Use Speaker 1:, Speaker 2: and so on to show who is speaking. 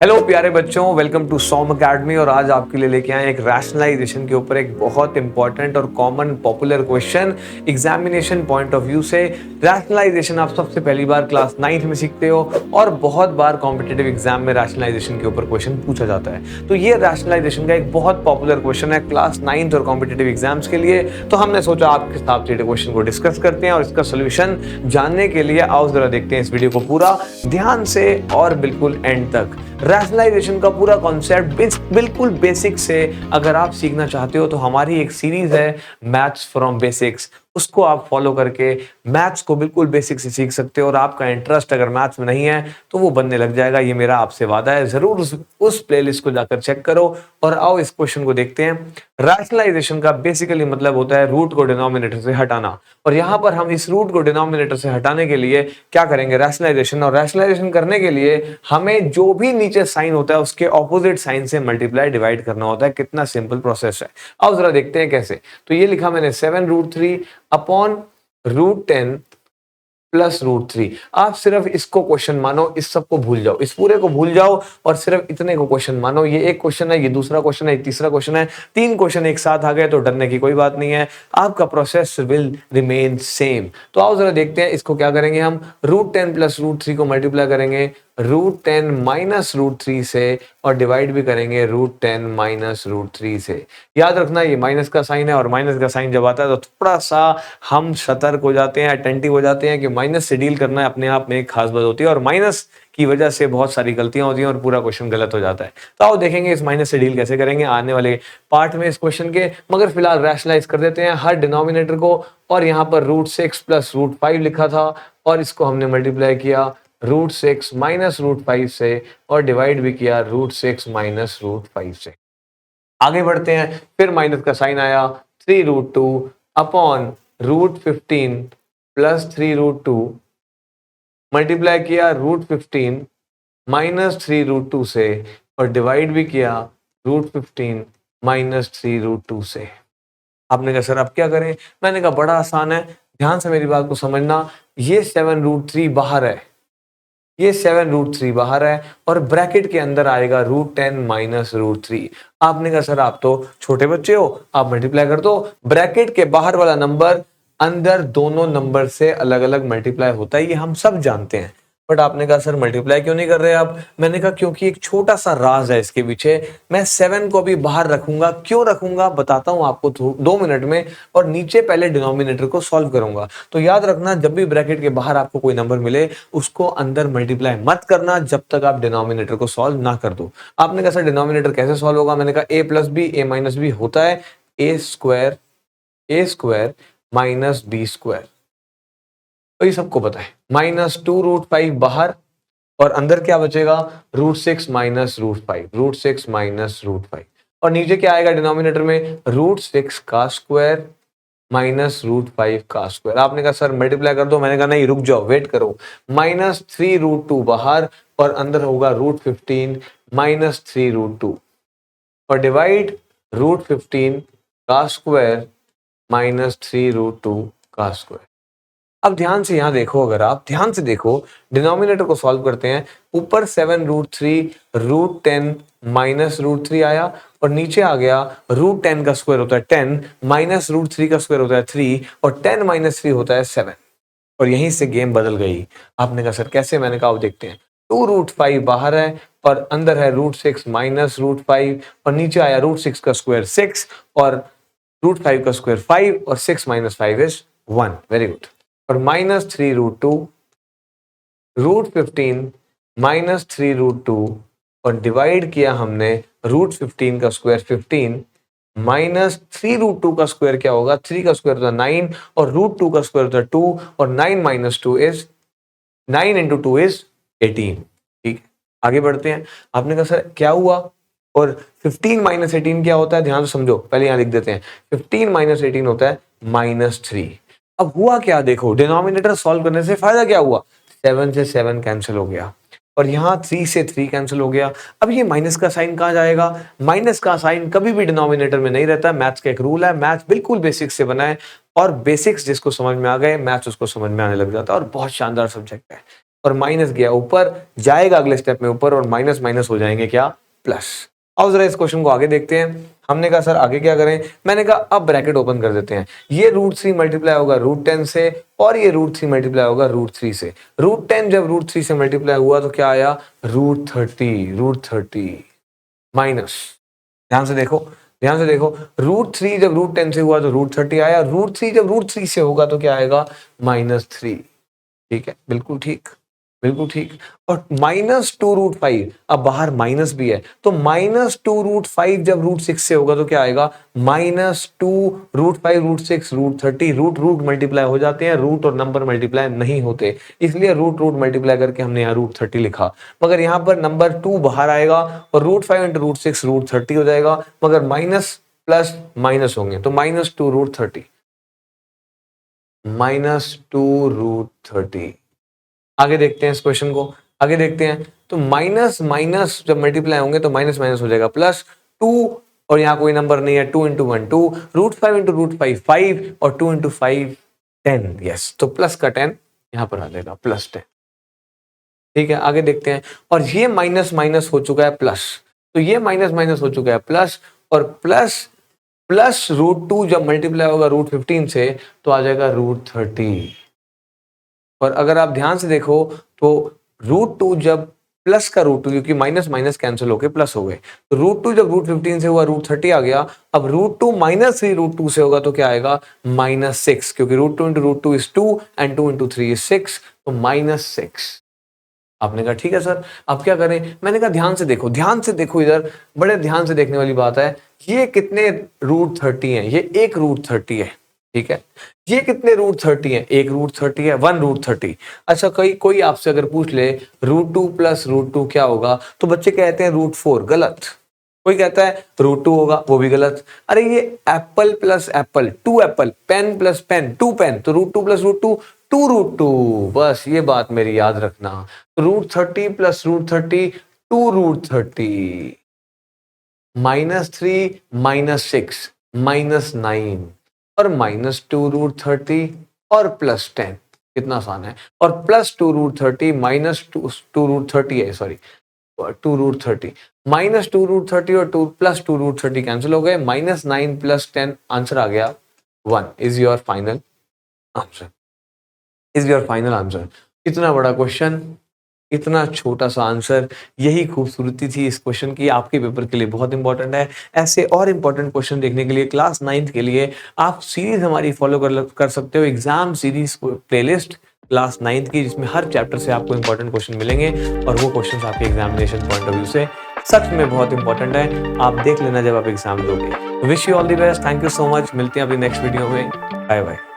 Speaker 1: Hello प्यारे बच्चों, welcome to सॉम academy. और आज आपके लिए लेके आए एक रैशनलाइजेशन के ऊपर एक बहुत इंपॉर्टेंट और common popular question examination point of view से। रैशनलाइजेशन आप सबसे पहली बार क्लास 9th में सीखते हो और बहुत बार कॉम्पिटिटिव एग्जाम में रैशनलाइजेशन के ऊपर क्वेश्चन पूछा जाता है। तो ये रैशनलाइजेशन का एक बहुत पॉपुलर क्वेश्चन है क्लास 9th और कॉम्पिटिटिव एग्जाम्स के लिए। तो हमने सोचा आपके साथ क्वेश्चन को डिस्कस करते हैं और इसका सोल्यूशन जानने के लिए आओ जरा देखते हैं इस वीडियो को पूरा ध्यान से और बिल्कुल एंड तक। रैशनलाइजेशन का पूरा कॉन्सेप्ट बिल्कुल बेसिक से अगर आप सीखना चाहते हो तो हमारी एक सीरीज है मैथ्स फ्रॉम बेसिक्स, उसको आप फॉलो करके मैथ्स को बिल्कुल बेसिक से सीख सकते हो। और आपका इंटरेस्ट अगर मैथ्स में नहीं है तो वो बनने लग जाएगा, ये मेरा आपसे वादा है। जरूर उस प्लेलिस्ट को जाकर चेक करो। और आओ इस क्वेश्चन को देखते हैं। रैशनलाइजेशन का बेसिकली मतलब होता है रूट को डिनोमिनेटर से हटाना। और यहां पर हम इस रूट को डिनोमिनेटर से हटाने के लिए क्या करेंगे, रैशनलाइजेशन। और रैशनलाइजेशन करने के लिए हमें जो भी नीचे साइन होता है उसके ऑपोजिट साइन से मल्टीप्लाई डिवाइड करना होता है। कितना सिंपल प्रोसेस है, आओ जरा देखते हैं कैसे। तो ये लिखा मैंने 7√3 अपॉन √10 प्लस √3। आप सिर्फ इसको क्वेश्चन मानो, इस सब को भूल जाओ, इस पूरे को भूल जाओ और सिर्फ इतने को क्वेश्चन मानो। ये एक क्वेश्चन है, ये दूसरा क्वेश्चन है, ये तीसरा क्वेश्चन है। 3 क्वेश्चन एक साथ आ गए तो डरने की कोई बात नहीं है, आपका प्रोसेस विल रिमेन सेम। तो आओ जरा देखते हैं इसको क्या करेंगे हम। √10 प्लस √3 को मल्टीप्लाई करेंगे √10 माइनस √3 से और डिवाइड भी करेंगे √10 माइनस √3 से। याद रखना ये माइनस का साइन है और माइनस का साइन जब आता है तो थोड़ा सा हम सतर्क हो जाते हैं, अटेंटिव हो जाते हैं कि माइनस से डील करना अपने आप में एक खास बात होती है और माइनस की वजह से बहुत सारी गलतियां होती हैं और पूरा क्वेश्चन गलत हो जाता है। तो आओ देखेंगे इस माइनस से डील कैसे करेंगे आने वाले पार्ट में इस क्वेश्चन के। मगर फिलहाल रैशनलाइज कर देते हैं हर डिनोमिनेटर को। और यहाँ पर √6 प्लस √5 लिखा था और इसको हमने मल्टीप्लाई किया √6 माइनस √5 से और डिवाइड भी किया √6 माइनस √5 से। आगे बढ़ते हैं, फिर माइनस का साइन आया 3√2 अपॉन √15 प्लस 3√2 मल्टीप्लाई किया √15 माइनस 3√2 से और डिवाइड भी किया √15 माइनस 3√2 से। आपने कहा सर अब क्या करें, मैंने कहा बड़ा आसान है, ध्यान से मेरी बात को समझना। ये 7√3 बाहर है, ये 7√3 बाहर है और ब्रैकेट के अंदर आएगा √10 माइनस √3। आपने कहा सर आप तो छोटे बच्चे हो, आप मल्टीप्लाई कर दो। ब्रैकेट के बाहर वाला नंबर अंदर दोनों नंबर से अलग अलग मल्टीप्लाई होता है, ये हम सब जानते हैं। बट आपने कहा सर मल्टीप्लाई क्यों नहीं कर रहे आप। मैंने कहा क्योंकि एक छोटा सा राज है इसके पीछे। मैं 7 को भी बाहर रखूंगा, क्यों रखूंगा बताता हूं आपको 2 मिनट में। और नीचे पहले डिनोमिनेटर को सॉल्व करूंगा। तो याद रखना जब भी ब्रैकेट के बाहर आपको कोई नंबर मिले उसको अंदर मल्टीप्लाई मत करना जब तक आप डिनोमिनेटर को सॉल्व ना कर दो। आपने कहा सर डिनोमिनेटर कैसे सॉल्व होगा। मैंने कहा a plus B a minus B होता है a square minus b square. तो ये सबको पता है। माइनस 2√5 बाहर और अंदर क्या बचेगा √6 माइनस √5, √6 माइनस √5। और नीचे क्या आएगा डिनोमिनेटर में √6 का स्क्वायर माइनस √5 का स्क्वायर। आपने कहा सर मल्टीप्लाई कर दो। मैंने कहा नहीं रुक जाओ, वेट करो। माइनस 3√2 बाहर और अंदर होगा √15 माइनस 3√2 और डिवाइड √15 का स्क्वायर माइनस 3√2 का स्क्वायर। अब ध्यान से यहां देखो, अगर आप ध्यान से देखो डिनोमिनेटर को सॉल्व करते हैं। ऊपर 7√3 √10 माइनस √3 आया और नीचे आ गया √10 का स्क्वायर होता है 10 माइनस √3 का स्क्वायर होता है 3 और 10 माइनस 3 होता है 7। और यहीं से गेम बदल गई। आपने कहा सर कैसे। मैंने कहा देखते हैं 2√5 बाहर है और अंदर है √6 माइनस √5 और नीचे आया √6 का स्क्वायर 6 और √5 का स्क्वायर 5 और 6 माइनस 5 इज 1। Very good. और माइनस 3√2 √15 माइनस 3√2 और डिवाइड किया हमने √15 का स्क्वायर 15 माइनस 3√2 का स्क्वायर क्या होगा, 3 का स्क्वायर होता है 9 और √2 का स्क्वायर होता है 2 और 9 माइनस 2 इज 9 इंटू 2 इज 18। ठीक है, आगे बढ़ते हैं। आपने कहा सर क्या हुआ। और 15 माइनस 18 क्या होता है, ध्यान से समझो, पहले यहां लिख देते हैं। 15 माइनस 18 होता है -3। अब हुआ क्या देखो, डिनोमिनेटर सॉल्व करने से फायदा क्या हुआ, 7 से 7 कैंसिल हो गया और यहाँ 3 से 3 कैंसिल हो गया। अब ये माइनस का साइन कहाँ जाएगा। माइनस का साइन कभी भी डिनोमिनेटर में नहीं रहता। मैथ्स का एक रूल है, मैथ्स बिल्कुल बेसिक्स से बना है और बेसिक्स जिसको समझ में आ गए मैथ्स उसको समझ में आने लग जाता है और बहुत शानदार सब्जेक्ट है। और माइनस गया ऊपर, जाएगा अगले स्टेप में ऊपर और माइनस माइनस हो जाएंगे क्या, प्लस। अब जरा इस क्वेश्चन को आगे देखते हैं। हमने कहा सर आगे क्या करें, मैंने कहा अब ब्रैकेट ओपन कर देते हैं। ये √3 मल्टीप्लाई होगा √10 से और ये √3 मल्टीप्लाई होगा √3 से। √10 जब √3 से मल्टीप्लाई हुआ तो क्या आया, √30 माइनस, ध्यान से देखो √3 जब √10 से हुआ तो √30 आया, √3 जब √3 से होगा तो क्या आएगा, -3। ठीक है, बिल्कुल ठीक। और -2√5, अब बाहर माइनस भी है तो -2√5 जब √6 से होगा तो क्या आएगा, -2√5 √6 √30, रूट मल्टीप्लाई हो जाते हैं, रूट और नंबर मल्टीप्लाई नहीं होते, इसलिए रूट मल्टीप्लाई करके हमने यहाँ √30 लिखा। मगर यहाँ पर नंबर 2 बाहर आएगा और √5 × √6 √30 हो जाएगा, मगर माइनस प्लस माइनस होंगे तो -2√30 -2√30। आगे देखते हैं इस क्वेश्चन को, आगे देखते हैं तो माइनस माइनस जब मल्टीप्लाई होंगे तो माइनस माइनस हो जाएगा प्लस 2, और यहाँ कोई नंबर नहीं है, 2 × 1 2, √5 × √5 5 और 2 × 5 10, यस, तो प्लस का 10 यहाँ पर आ जाएगा +10। ठीक है, आगे देखते हैं, और ये माइनस माइनस हो चुका है प्लस, तो ये माइनस माइनस हो चुका है प्लस, और प्लस √2 जब मल्टीप्लाई होगा √15 से तो आ जाएगा √30। और अगर आप ध्यान से देखो तो √2 जब प्लस का √2, क्योंकि माइनस माइनस कैंसिल होके प्लस हो गए, तो √2 जब √15 से हुआ √30 आ गया। अब √2 -3 √2 से होगा तो क्या आएगा, -6, क्योंकि √2 × √2 is 2 and 2 × 3 is 6, तो -6। आपने कहा ठीक है सर, अब क्या करें, मैंने कहा ध्यान से देखो इधर, बड़े ध्यान से देखने वाली बात है। ये कितने √30 हैं, ये एक √30 है, ठीक है। ये कितने √30 हैं, एक √30 है, 1 √30। अच्छा, कोई आपसे अगर पूछ ले √2 + √2 क्या होगा, तो बच्चे कहते हैं √4, गलत। कोई कहता है √2 होगा, वो भी गलत। अरे ये apple + apple 2 apple, pen + pen 2 pen, तो √2 + √2 2 √2, बस ये बात मेरी याद रखना। √30 + √30 2 √30, -3 -6 -9 और -2 √30 और +10, कितना आसान है। और +2 √30 -2 √30 है, सॉरी 2 √30, -2 √30 और +2 √30 कैंसिल हो गए, -9 + 10, आंसर आ गया 1 इज योर फाइनल आंसर। इतना बड़ा क्वेश्चन, इतना छोटा सा आंसर, यही खूबसूरती थी इस क्वेश्चन की, आपके पेपर के लिए बहुत इंपॉर्टेंट है। ऐसे और इंपॉर्टेंट क्वेश्चन देखने के लिए क्लास 9th के लिए आप सीरीज हमारी फॉलो कर सकते हो, exam series playlist class 9th की, जिसमें हर चैप्टर से आपको इंपॉर्टेंट क्वेश्चन मिलेंगे और वो क्वेश्चन आपके एग्जामिनेशन पॉइंट ऑफ व्यू से सच में बहुत इंपॉर्टेंट है। आप देख लेना जब आप एग्जाम दोगे। Wish you all the best, thank you so much, मिलते हैं अपनी नेक्स्ट वीडियो में, बाय बाय।